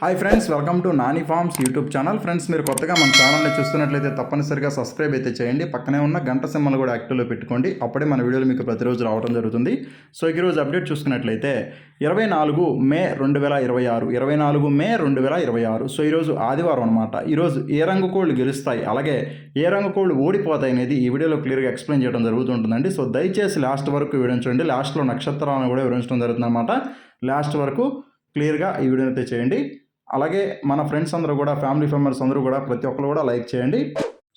Hi friends, welcome to Nani forms YouTube channel. Friends, మీరు కొత్తగా మన ఛానల్ని చూస్తున్నట్లయితే తప్పనిసరిగా సబ్స్క్రైబ్ అయితే చేయండి. పక్కనే ఉన్న గంట సింబల్ కూడా యాక్టివ్లో పెట్టుకోండి. అప్పుడే మన వీడియోలు మీకు ప్రతిరోజు రావడం జరుగుతుంది. సో ఈరోజు అప్డేట్ చూసుకున్నట్లయితే 24 మే 2026 24 మే 2026. సో ఈరోజు ఆదివారం అనమాట. ఈరోజు ఏ రంగు కోళ్ళు గెలుస్తాయి, అలాగే ఏ రంగు కోళ్ళు ఓడిపోతాయి అనేది ఈ వీడియోలో క్లియర్గా ఎక్స్ప్లెయిన్ చేయడం జరుగుతుంటుందండి. సో దయచేసి లాస్ట్ వరకు వీడియో చూడండి. లాస్ట్లో నక్షత్రాలను కూడా వివరించడం జరుగుతుంది అనమాట. లాస్ట్ వరకు క్లియర్గా ఈ వీడియోని అయితే చేయండి. అలాగే మన ఫ్రెండ్స్ అందరూ కూడా, ఫ్యామిలీ మెంబర్స్ అందరూ కూడా, ప్రతి ఒక్కరు కూడా లైక్ చేయండి.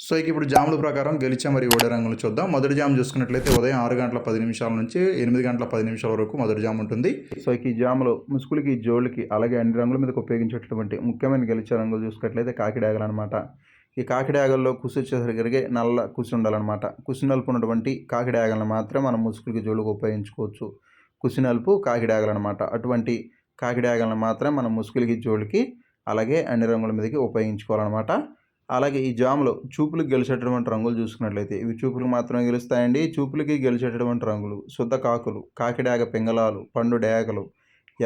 సో ఇప్పుడు జాముల ప్రకారం గెలిచే మరియు ఓడే రంగులు చూద్దాం. మొదటి జాము చూసుకున్నట్లయితే ఉదయం 6 గంటల 10 నిమిషాల నుంచి 8 గంటల 10 నిమిషాల వరకు మొదటి జాము ఉంటుంది. సో ఈ జాములో ముసుగులకి, జోళ్ళకి, అలాగే అన్ని రంగుల మీదకి ఉపయోగించేటటువంటి ముఖ్యమైన గెలిచే రంగులు చూసుకున్నట్లయితే కాకిడాగలు అనమాట. ఈ కాకిడాగల్లో కుసి వచ్చేసరికి నల్ల కుసి ఉండాలన్నమాట. కుసి నలుపు ఉన్నటువంటి కాకిడాగలను మాత్రమే మనం ముసుగులకి, జోళ్ళకి ఉపయోగించుకోవచ్చు. కుసి నలుపు కాకిడాగలు అనమాట. అటువంటి కాకిడాగలను మాత్రం మనం ముసుగులకి, జోళ్ళకి, అలాగే అన్ని రంగుల మీదకి ఉపయోగించుకోవాలన్నమాట. అలాగే ఈ జాములో చూపులకు గెలిచేటటువంటి రంగులు చూసుకున్నట్లయితే ఇవి చూపులకు మాత్రమే గెలుస్తాయండి. చూపులకి గెలిచేటటువంటి రంగులు శుద్ధ కాకులు, కాకిడాగ పింగళాలు, పండు డేగలు,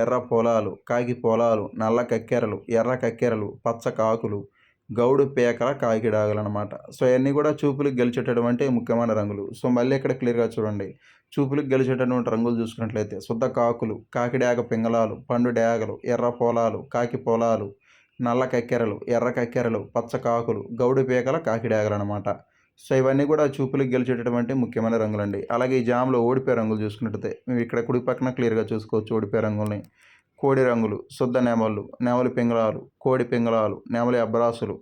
ఎర్ర పొలాలు, కాకి పొలాలు, నల్ల కక్కెరలు, ఎర్ర కక్కెరలు, పచ్చ కాకులు, గౌడు పేకల కాకిడాగలు అనమాట. సో ఇవన్నీ కూడా చూపులకు గెలిచేటటువంటి ముఖ్యమైన రంగులు. సో మళ్ళీ ఇక్కడ క్లియర్గా చూడండి. చూపులకు గెలిచేటటువంటి రంగులు చూసుకున్నట్లయితే శుద్ధ కాకులు, కాకిడాగ పింగళాలు, పండు డేగలు, ఎర్ర పొలాలు, కాకి పొలాలు, నల్ల కక్కెరలు, ఎర్ర కక్కెరలు, పచ్చ కాకులు, గౌడు పేకల కాకిడాగలు అనమాట. సో ఇవన్నీ కూడా చూపులకు గెలిచేటటువంటి ముఖ్యమైన రంగులండి. అలాగే ఈ జామ్లో ఓడిపోయే రంగులు చూసుకున్నట్లయితే మేము ఇక్కడ కుడి పక్కన క్లియర్గా చూసుకోవచ్చు ఓడిపోయే రంగుల్ని. కోడి రంగులు శుద్ధ నెమళ్ళు, నెమలి పింగళాలు, కోడి పింగళాలు, నెమలి అబ్రాసులు,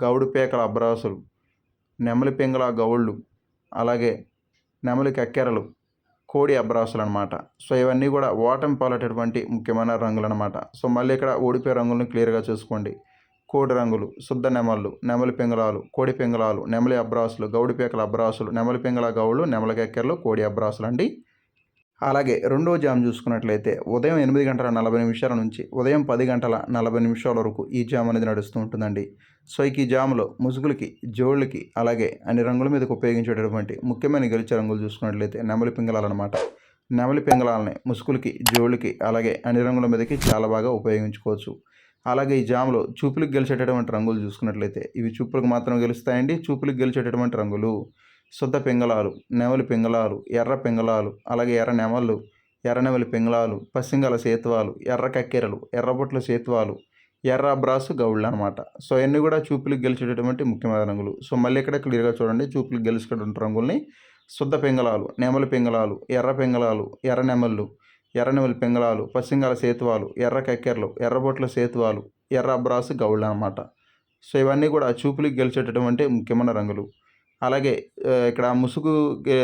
గౌడు పేకల అబ్రాసులు, నెమలి పింగళ గౌళ్ళు, అలాగే నెమలి కక్కెరలు, కోడి అబ్రాసులు అనమాట. సో ఇవన్నీ కూడా ఓటమి పాలటటువంటి ముఖ్యమైన రంగులు అనమాట. సో మళ్ళీ ఇక్కడ ఓడిపోయే రంగులను క్లియర్గా చూసుకోండి. కోడి రంగులు శుద్ధ నెమళ్ళు, నెమలి పింగళాలు, కోడి పింగళాలు, నెమలి అబ్రాసులు, గౌడి పేకల అబ్రాసులు, నెమలి పింగళ గౌళ్ళు, నెమలి కక్కెరలు, కోడి అబ్రాసులు అండి. అలాగే రెండో జామ్ చూసుకున్నట్లయితే ఉదయం 8 గంటల 40 నిమిషాల నుంచి ఉదయం 10 గంటల 40 నిమిషాల వరకు ఈ జామ్ అనేది నడుస్తూ ఉంటుందండి. సో ఈ జామ్లో ముసుగులకి, జోళ్ళకి, అలాగే అన్ని రంగుల మీదకి ఉపయోగించేటటువంటి ముఖ్యమైన గెలిచే రంగులు చూసుకున్నట్లయితే నెమలి పింగళాలు అనమాట. నెమలి పింగళాలని ముసుగులకి, జోళ్ళకి, అలాగే అన్ని రంగుల మీదకి చాలా బాగా ఉపయోగించుకోవచ్చు. అలాగే ఈ జామ్లో చూపులకు గెలిచేటటువంటి రంగులు చూసుకున్నట్లయితే ఇవి చూపులకు మాత్రం గెలుస్తాయండి. చూపులకు గెలిచేటటువంటి రంగులు శుద్ధ పింగళాలు, నెమలి పింగళాలు, ఎర్ర పింగళాలు, అలాగే ఎర్ర నెమళ్ళు, ఎర్ర నెమలి పింగళాలు, పసింగల సేతువాలు, ఎర్ర కక్కెరలు, ఎర్రబొట్ల సేతువాలు, ఎర్ర బ్రాసు గౌళ్ళు అనమాట. సో ఇవన్నీ కూడా చూపులకు గెలిచేటటువంటి ముఖ్యమైన రంగులు. సో మళ్ళీ ఇక్కడ క్లియర్గా చూడండి. చూపులకు గెలిచేటటువంటి రంగుల్ని శుద్ధ పింగళాలు, నెమలి పింగళాలు, ఎర్ర పింగళాలు, ఎర్ర నెమళ్ళు, ఎర్ర నెమలి పింగళాలు, పసింగల సేతువాలు, ఎర్ర కక్కెరలు, ఎర్రబొట్ల సేతువాలు, ఎర్ర బ్రాసు గౌళ్ళు అనమాట. సో ఇవన్నీ కూడా చూపులకు గెలిచేటటువంటి ముఖ్యమైన రంగులు. అలాగే ఇక్కడ ముసుగు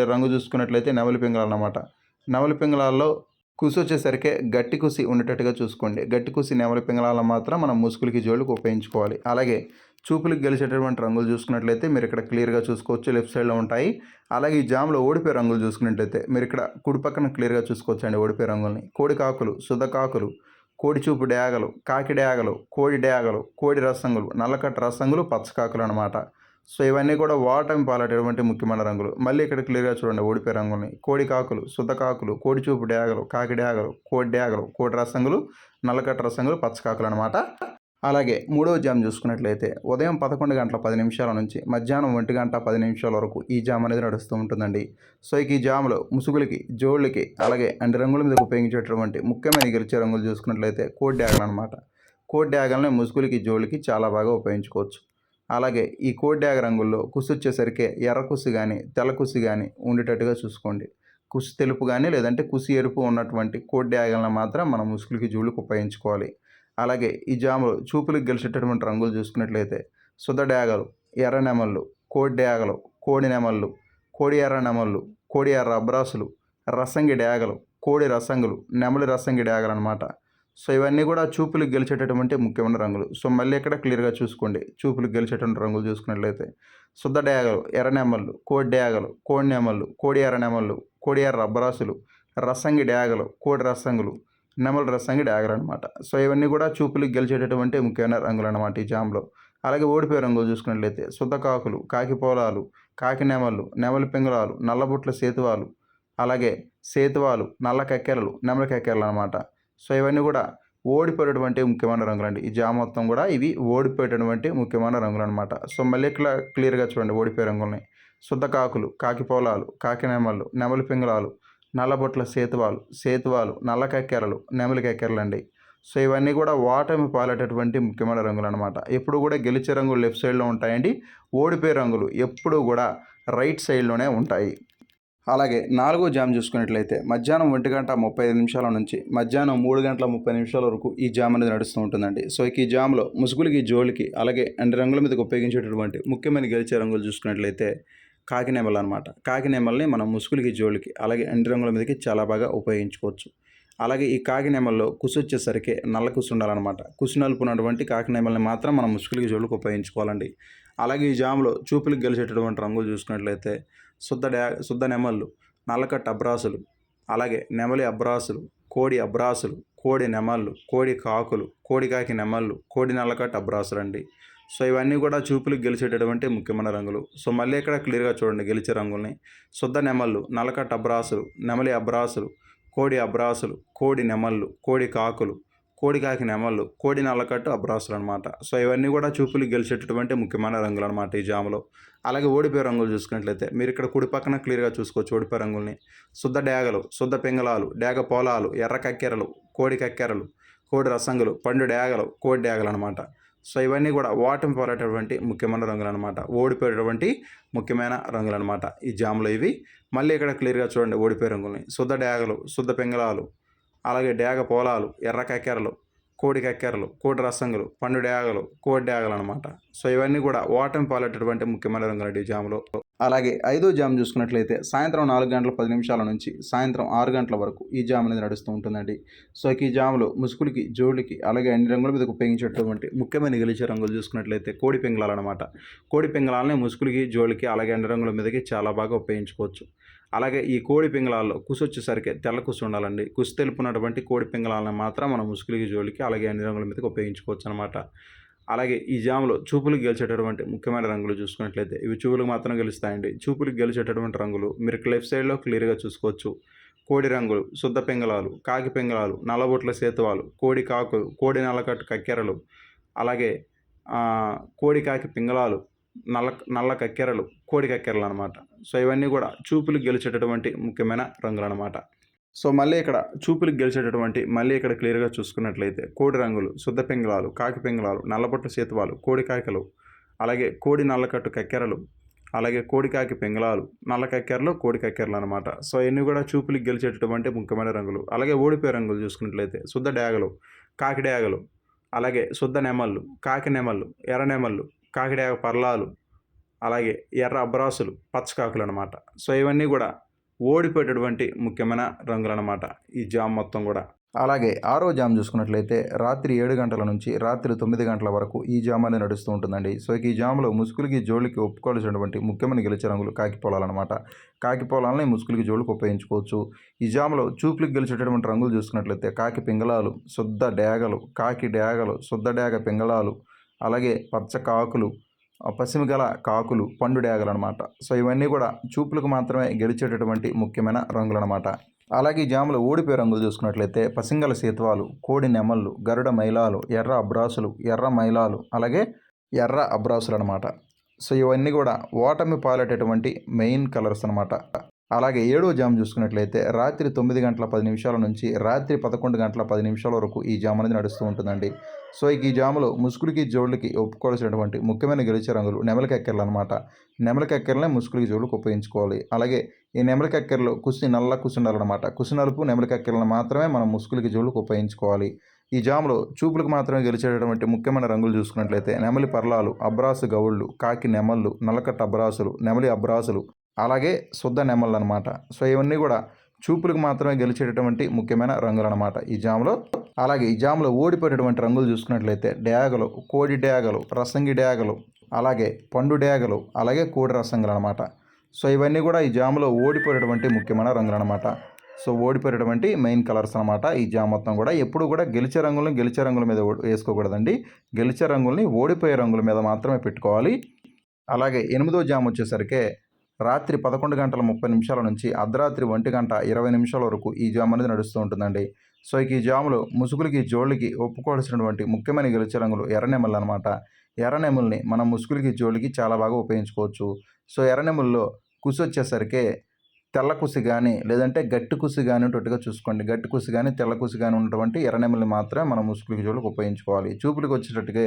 రంగు చూసుకున్నట్లయితే నెమలి పింగళాలు అన్నమాట. నెమలి పింగళాల్లో కుసి వచ్చేసరికి గట్టి కుసి ఉండేటట్టుగా చూసుకోండి. గట్టి కుసి నెమలి పింగళాలను మాత్రం మనం ముసుగులకి, జోళ్ళకి ఉపయోగించుకోవాలి. అలాగే చూపులకు గెలిచేటటువంటి రంగులు చూసుకున్నట్లయితే మీరు ఇక్కడ క్లియర్గా చూసుకోవచ్చు, లెఫ్ట్ సైడ్లో ఉంటాయి. అలాగే ఈ జామ్లో ఓడిపోయే రంగులు చూసుకున్నట్లయితే మీరు ఇక్కడ కుడి పక్కన క్లియర్గా చూసుకోవచ్చు అండి ఓడిపోయే రంగుల్ని. కోడి కాకులు, శుద్ధ కాకులు, కోడి చూపు డేగలు, కాకి డేగలు, కోడి డేగలు, కోడి రసంగులు, నల్లకట్ట రసంగులు, పచ్చకాకులు అనమాట. సో ఇవన్నీ కూడా ఓటమి పాలటటువంటి ముఖ్యమైన రంగులు. మళ్ళీ ఇక్కడ క్లియర్గా చూడండి ఓడిపోయే రంగుల్ని. కోడి కాకులు, శుద్ధ కాకులు, కోడి చూపు డేగలు, కాకి డేగలు, కోడి డేగలు, కోడి రసంగులు, నల్లకట్ట రసంగులు, పచ్చకాకులు అనమాట. అలాగే మూడవ జామ్ చూసుకున్నట్లయితే ఉదయం 11 గంటల 10 నిమిషాల నుంచి మధ్యాహ్నం 1 గంట 10 నిమిషాల వరకు ఈ జామ్ అనేది నడుస్తూ ఉంటుందండి. సో ఈ జామ్లో ముసుగులకి, జోళ్ళకి, అలాగే అన్ని రంగుల మీద ఉపయోగించేటటువంటి ముఖ్యమైన గెలిచే రంగులు చూసుకున్నట్లయితే కోడి డేగలు అనమాట. కోడి డేగలని ముసుగులకి, జోళ్ళకి చాలా బాగా ఉపయోగించుకోవచ్చు. అలాగే ఈ కోడి డేగ రంగుల్లో కుసి వచ్చేసరికి ఎర్ర కుసి కానీ, తెల్ల కుసి కానీ ఉండేటట్టుగా చూసుకోండి. కుసి తెలుపు కానీ, లేదంటే కుసి ఎరుపు ఉన్నటువంటి కోడి డేగలను మాత్రం మనం ముసుగులకి, జోళ్ళకి ఉపయోగించుకోవాలి. అలాగే ఈ జాములో చూపులకు గెలిచేటటువంటి రంగులు చూసుకున్నట్లయితే శుద్ధ డేగలు, ఎర్ర నెమళ్ళు, కోడి డేగలు, కోడి నెమళ్ళు, కోడి ఎర్ర నెమళ్ళు, కోడి ఎర్ర అబ్రాసులు, రసంగి డేగలు, కోడి రసంగులు, నెమలి రసంగి డేగలు అనమాట. సో ఇవన్నీ కూడా చూపులకు గెలిచేటటువంటి ముఖ్యమైన రంగులు. సో మళ్ళీ ఇక్కడ క్లియర్గా చూసుకోండి. చూపులకు గెలిచేటువంటి రంగులు చూసుకున్నట్లయితే శుద్ధ డేగలు, ఎర్ర నెమళ్ళు, కోడి డేగలు, కోడి నెమళ్ళు, కోడి ఎర్ర నెమళ్ళు, కోడి ఎర్ర అబ్రాసులు, రసంగి డేగలు, కోడి రసంగులు, నెమలి రసంగి డేగలు అనమాట. సో ఇవన్నీ కూడా చూపులకు గెలిచేటటువంటి ముఖ్యమైన రంగులు అనమాట ఈ జామ్లో. అలాగే ఓడిపోయే రంగులు చూసుకున్నట్లయితే శుద్ధ కాకులు, కాకి పోలాలు, కాకి నెమళ్ళు, నెమలి పింగళాలు, నల్లబుట్ల సేతువాలు, అలాగే సేతువాలు, నల్ల కక్కెరలు, నెమలి కక్కెరలు అనమాట. సో ఇవన్నీ కూడా ఓడిపోయేటటువంటి ముఖ్యమైన రంగులండి. ఈ జామ మొత్తం కూడా ఇవి ఓడిపోయేటటువంటి ముఖ్యమైన రంగులనమాట. సో మళ్ళీ క్లియర్‌గా చూడండి ఓడిపోయే రంగుల్ని. శుద్ధ కాకులు, కాకి పోలాలు, కాకి నెమళ్ళు, నెమలి పింగళాలు, నల్లబొట్ల సేతువాలు, నల్ల కక్కెరలు, నెమలి కక్కెరలండి. సో ఇవన్నీ కూడా ఓటమి పాలేటటువంటి ముఖ్యమైన రంగులనమాట. ఎప్పుడు కూడా గెలిచే రంగులు లెఫ్ట్ సైడ్‌లో ఉంటాయండి. ఓడిపోయే రంగులు ఎప్పుడూ కూడా రైట్ సైడ్‌లోనే ఉంటాయి. అలాగే నాలుగో జామ్ చూసుకున్నట్లయితే మధ్యాహ్నం 1:35 నుంచి మధ్యాహ్నం 3:30 వరకు ఈ జామ్ అనేది నడుస్తూ ఉంటుందండి. సో ఈ జామ్లో ముసుగులకి, జోలికి అలాగే అన్ని రంగుల మీదకి ఉపయోగించేటటువంటి ముఖ్యమైన గెలిచే రంగులు చూసుకున్నట్లయితే కాకి నెమలు అనమాట. కాకి నెమల్ని మనం ముసుగులకి, జోలికి అలాగే అన్ని రంగుల మీదకి చాలా బాగా ఉపయోగించుకోవచ్చు. అలాగే ఈ కాకి నెమల్లో కుసు వచ్చేసరికి నల్ల కుసు ఉండాలన్నమాట. కుసు నలుపున్నటువంటి కాకి నెమల్ని మాత్రం మనం ముసుగులకి, జోలికి ఉపయోగించుకోవాలండి. అలాగే ఈ జామ్లో చూపులకు గెలిచేటటువంటి రంగులు చూసుకున్నట్లయితే శుద్ధ నెమళ్ళు, నల్లకట్ట అబ్రాసులు, అలాగే నెమలి అబ్రాసులు, కోడి అబ్రాసులు, కోడి నెమళ్ళు, కోడి కాకులు, కోడి కాకి నెమళ్ళు, కోడి నల్లకట్ట అబ్రాసులండి. సో ఇవన్నీ కూడా చూపులకు గెలిచేటటువంటి ముఖ్యమైన రంగులు. సో మళ్ళీ ఇక్కడ క్లియర్‌గా చూడండి గెలిచే రంగుల్ని. శుద్ధ నెమళ్ళు, నల్లకట్ట అబ్రాసులు, నెమలి అబ్రాసులు, కోడి అబ్రాసులు, కోడి నెమళ్ళు, కోడి కాకులు, కోడి కాకి నెమళ్ళు, కోడి నల్లకట్టు అబ్రాసులు అనమాట. సో ఇవన్నీ కూడా చూపులకు గెలిచేటటువంటి ముఖ్యమైన రంగులు అనమాట ఈ జాములో. అలాగే ఓడిపోయే రంగులు చూసుకున్నట్లయితే మీరు ఇక్కడ కుడి పక్కన క్లియర్‌గా చూసుకోవచ్చు ఓడిపోయే రంగుల్ని. శుద్ధ డేగలు, శుద్ధ పింగళాలు, డేగ పోలాలు, ఎర్ర కక్కెరలు, కోడి కక్కెరలు, కోడి రసంగులు, పండు డేగలు, కోడి డేగలు అనమాట. సో ఇవన్నీ కూడా ఓటమి పాలేటటువంటి ముఖ్యమైన రంగులు అనమాట. ఓడిపోయేటటువంటి ముఖ్యమైన రంగులు అనమాట ఈ జాములో ఇవి. మళ్ళీ ఇక్కడ క్లియర్‌గా చూడండి ఓడిపోయే రంగుల్ని. శుద్ధ డేగలు, శుద్ధ పింగళాలు, అలాగే డేగ పోలాలు, ఎర్ర కక్కెరలు, కోడి కక్కెరలు, కోడి రసంగులు, పండు డేగలు, కోడి డేగలు అనమాట. సో ఇవన్నీ కూడా ఓటమి పాలేటటువంటి ముఖ్యమైన రంగులండి ఈ జాములో. అలాగే ఐదో జామ్ చూసుకున్నట్లయితే సాయంత్రం 4:10 నుంచి సాయంత్రం 6 గంటల వరకు ఈ జామ్ అనేది నడుస్తూ ఉంటుందండి. సో ఈ జాములో ముసుగులకి, జోళ్ళకి అలాగే అన్ని రంగుల మీద ఉపయోగించేటటువంటి ముఖ్యమైన గెలిచే రంగులు చూసుకున్నట్లయితే కోడి పింగళాలు అనమాట. కోడి పింగళాలని ముసుగులకి, జోళ్ళకి అలాగే అన్ని రంగుల మీదకి చాలా బాగా ఉపయోగించుకోవచ్చు. అలాగే ఈ కోడి పింగళాల్లో కుసు వచ్చేసరికి తెల్ల కుసు ఉండాలండి. కుసు తెలుపున్నటువంటి కోడి పింగళాలను మాత్రం మనం ముసుగులకి, జోలికి అలాగే అన్ని రంగుల మీదకి ఉపయోగించుకోవచ్చు అనమాట. అలాగే ఈ జాములో చూపులకు గెలిచేటటువంటి ముఖ్యమైన రంగులు చూసుకున్నట్లయితే ఇవి చూపులకు మాత్రం గెలుస్తాయండి. చూపులకు గెలిచేటటువంటి రంగులు మీరు లెఫ్ట్ సైడ్‌లో క్లియర్‌గా చూసుకోవచ్చు. కోడి రంగులు, శుద్ధ పింగళాలు, కాకి పింగళాలు, నల్లబొట్ల సేతువాలు, కోడి కాకులు, కోడి నల్లకట్టు కక్కెరలు, అలాగే కోడి కాకి పింగళాలు, నల్ల కక్కెరలు, కోడి కక్కెరలు అనమాట. సో ఇవన్నీ కూడా చూపులకు గెలిచేటటువంటి ముఖ్యమైన రంగులనమాట. సో మళ్ళీ ఇక్కడ చూపులకు గెలిచేటటువంటి మళ్ళీ ఇక్కడ క్లియర్‌గా చూసుకున్నట్లయితే కోడి రంగులు, శుద్ధ పింగళాలు, కాకి పింగళాలు, నల్లబొట్ల సేతువాలు, కోడి కాకలు, అలాగే కోడి నల్లకట్టు కక్కెరలు, అలాగే కోడి కాకి పింగళాలు, నల్ల కక్కెరలు, కోడి కక్కెరలు అనమాట. సో ఇవన్నీ కూడా చూపులకు గెలిచేటటువంటి ముఖ్యమైన రంగులు. అలాగే ఓడిపోయే రంగులు చూసుకున్నట్లయితే శుద్ధ డేగలు, కాకి డేగలు, అలాగే శుద్ధ నెమళ్ళు, కాకి నెమళ్ళు, ఎర్ర నెమళ్ళు, కాకి డేగ పర్లాలు, అలాగే ఎర్ర అబ్రాసులు, పచ్చకాకులు అనమాట. సో ఇవన్నీ కూడా ఓడిపోయేటటువంటి ముఖ్యమైన రంగులనమాట ఈ జామ్ మొత్తం కూడా. అలాగే ఆరో జామ్ చూసుకున్నట్లయితే రాత్రి 7 గంటల నుంచి రాత్రి 9 గంటల వరకు ఈ జామ్ అనేది నడుస్తూ ఉంటుందండి. సో ఈ జామ్లో ముసుగులకి, జోళ్ళకి ఒప్పుకోవాల్సినటువంటి ముఖ్యమైన గెలిచే రంగులు కాకి పొలాలన్నమాట. కాకి పొలాలని ముసుగులకి, జోళ్ళకి ఉపయోగించుకోవచ్చు. ఈ జామ్లో చూపులకు గెలిచేటటువంటి రంగులు చూసుకున్నట్లయితే కాకి పింగళాలు, శుద్ధ డేగలు, కాకి డేగలు, శుద్ధ డేగ పింగళాలు, అలాగే పచ్చ కాకులు, పసిమిగల కాకులు, పండు డేగలు అనమాట. సో ఇవన్నీ కూడా చూపులకు మాత్రమే గెలిచేటటువంటి ముఖ్యమైన రంగులు అనమాట. అలాగే ఈ జాములో ఓడిపోయే రంగులు చూసుకున్నట్లయితే పసింగల సేతువాలు, కోడి నెమళ్ళు, గరుడ మైలాలు, ఎర్ర అబ్రాసులు, ఎర్ర మైలాలు, అలాగే ఎర్ర అబ్రాసులు అనమాట. సో ఇవన్నీ కూడా ఓటమి పాలేటటువంటి మెయిన్ కలర్స్ అనమాట. అలాగే ఏడో జామ్ చూసుకున్నట్లయితే రాత్రి 9:10 నుంచి రాత్రి 11:10 వరకు ఈ జామ్ అనేది నడుస్తూ ఉంటుందండి. సో ఈ జాములో ముసుగులకి, జోళ్ళకి ఒప్పుకోవాల్సినటువంటి ముఖ్యమైన గెలిచే రంగులు నెమలి కక్కెరలు అనమాట. నెమలి కక్కెరలనే ముసుగులకి, జోళ్ళకి ఉపయోగించుకోవాలి. అలాగే ఈ నెమలి కక్కెరలో నల్ల కుసి ఉండాలన్నమాట. కుసి నలుపు నెమలి కక్కెరలను మాత్రమే మనం ముసుగులకి, జోళ్ళకి ఉపయోగించుకోవాలి. ఈ జాములో చూపులకు మాత్రమే గెలిచేటటువంటి ముఖ్యమైన రంగులు చూసుకున్నట్లయితే నెమలి పర్లాలు, అబ్రాసు గౌళ్ళు, కాకి నెమళ్ళు, నల్లకట్ట అబ్రాసులు, నెమలి అబ్రాసులు, అలాగే శుద్ధ నెమళ్ళు అనమాట. సో ఇవన్నీ కూడా చూపులకు మాత్రమే గెలిచేటటువంటి ముఖ్యమైన రంగులు అనమాట ఈ జాములో. అలాగే ఈ జాములో ఓడిపోయేటటువంటి రంగులు చూసుకున్నట్లయితే డేగలు, కోడి డేగలు, రసంగి డేగలు, అలాగే పండు డేగలు, అలాగే కోడి రసంగులు అనమాట. సో ఇవన్నీ కూడా ఈ జాములో ఓడిపోయేటటువంటి ముఖ్యమైన రంగులు అనమాట. సో ఓడిపోయేటటువంటి మెయిన్ కలర్స్ అనమాట ఈ జామ్ మొత్తం కూడా. ఎప్పుడు కూడా గెలిచే రంగుల మీద వేసుకోకూడదండి. గెలిచే రంగుల్ని ఓడిపోయే రంగుల మీద మాత్రమే పెట్టుకోవాలి. అలాగే 8వ జామ్ వచ్చేసరికి రాత్రి 11:30 నుంచి అర్ధరాత్రి 1:20 వరకు ఈ జామ్ అనేది నడుస్తూ ఉంటుందండి. సో ఇక ఈ జాములో ముసుగులకి జోళ్ళకి ఒప్పుకోవాల్సినటువంటి ముఖ్యమైన గెలిచే రంగులు ఎర్రనెమళ్ళు అనమాట. ఎర్రనెమల్ని మనం ముసుగులకి జోళ్ళకి చాలా బాగా ఉపయోగించుకోవచ్చు. సో ఎర్రనెమల్లో కుసు వచ్చేసరికి తెల్ల కుసి కానీ లేదంటే గట్టి కుసి కానీ ఉన్నట్టుగా చూసుకోండి. గట్టి కుసి కానీ తెల్ల కుసి కానీ ఉన్నటువంటి ఎర్రనెమల్ని మాత్రమే మనం ముసుగులకి జోళ్ళకి ఉపయోగించుకోవాలి. చూపులకు వచ్చేటట్టుగా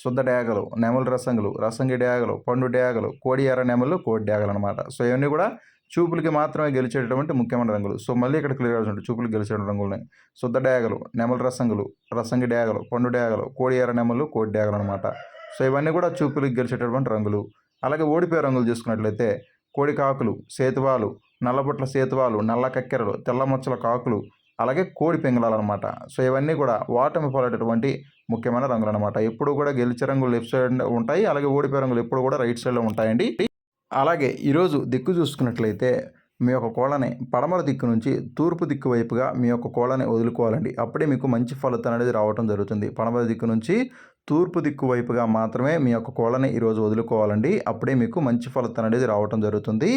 శుద్ధ డేగలు, నెమలి రసంగులు, రసంగి డేగలు, పండు డేగలు, కోడి ఎర్ర నెమలు, కోడి డేగలు అనమాట. సో ఇవన్నీ కూడా చూపులకి మాత్రమే గెలిచేటటువంటి ముఖ్యమైన రంగులు. సో మళ్ళీ ఇక్కడ క్లియర్ ఉంటుంది చూపులకు గెలిచే రంగులని. శుద్ధ డేగలు, నెమలి రసంగులు, రసంగి డేగలు, పండు డేగలు, కోడి ఎర్ర నెమలు, కోడి డేగలు అనమాట. సో ఇవన్నీ కూడా చూపులకు గెలిచేటటువంటి రంగులు. అలాగే ఓడిపోయే రంగులు చూసుకున్నట్లయితే కోడి కాకులు, సేతువాలు, నల్లబొట్ల సేతువాలు, నల్ల కక్కెరలు, తెల్ల మచ్చల కాకులు, అలాగే కోడి పింగళాలన్నమాట. సో ఇవన్నీ కూడా ఓటమి పాలైనటువంటి ముఖ్యమైన రంగులు అనమాట. ఎప్పుడు కూడా గెలిచే రంగులు లెఫ్ట్ సైడ్ ఉంటాయి, అలాగే ఓడిపోయే రంగులు ఎప్పుడు కూడా రైట్ సైడ్లో ఉంటాయండి. అలాగే ఈరోజు దిక్కు చూసుకున్నట్లయితే మీ యొక్క కోళ్ళని పడమర దిక్కు నుంచి తూర్పు దిక్కు వైపుగా మీ యొక్క కోళ్ళని వదులుకోవాలండి. అప్పుడే మీకు మంచి ఫలితం అనేది రావడం జరుగుతుంది. పడమర దిక్కు నుంచి తూర్పు దిక్కు వైపుగా మాత్రమే మీ యొక్క కోళ్ళని ఈరోజు వదులుకోవాలండి. అప్పుడే మీకు మంచి ఫలితం అనేది రావడం జరుగుతుంది.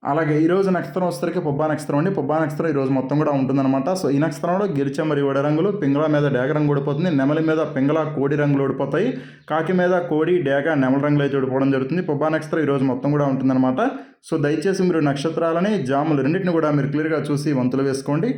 అలాగే ఈరోజు నక్షత్రం వచ్చేసరికి పుబ్బా నక్షత్రం అండి. పుబ్బా నక్షత్రం ఈరోజు మొత్తం కూడా ఉంటుందన్నమాట. సో ఈ నక్షత్రంలో గిరిచ మరియు వడ రంగులు, పింగళ మీద డేగ రంగు ఓడిపోతుంది, నెమలి మీద పింగళ కోడి రంగులు ఓడిపోతాయి, కాకి మీద కోడి డేగ నెమల రంగులు అయితే ఓడిపోవడం జరుగుతుంది. పుబ్బా నక్షత్రం ఈరోజు మొత్తం కూడా ఉంటుందన్నమాట. సో దయచేసి మీరు నక్షత్రాలని జాములు రెండింటిని కూడా మీరు క్లియర్గా చూసి వంతులు వేసుకోండి.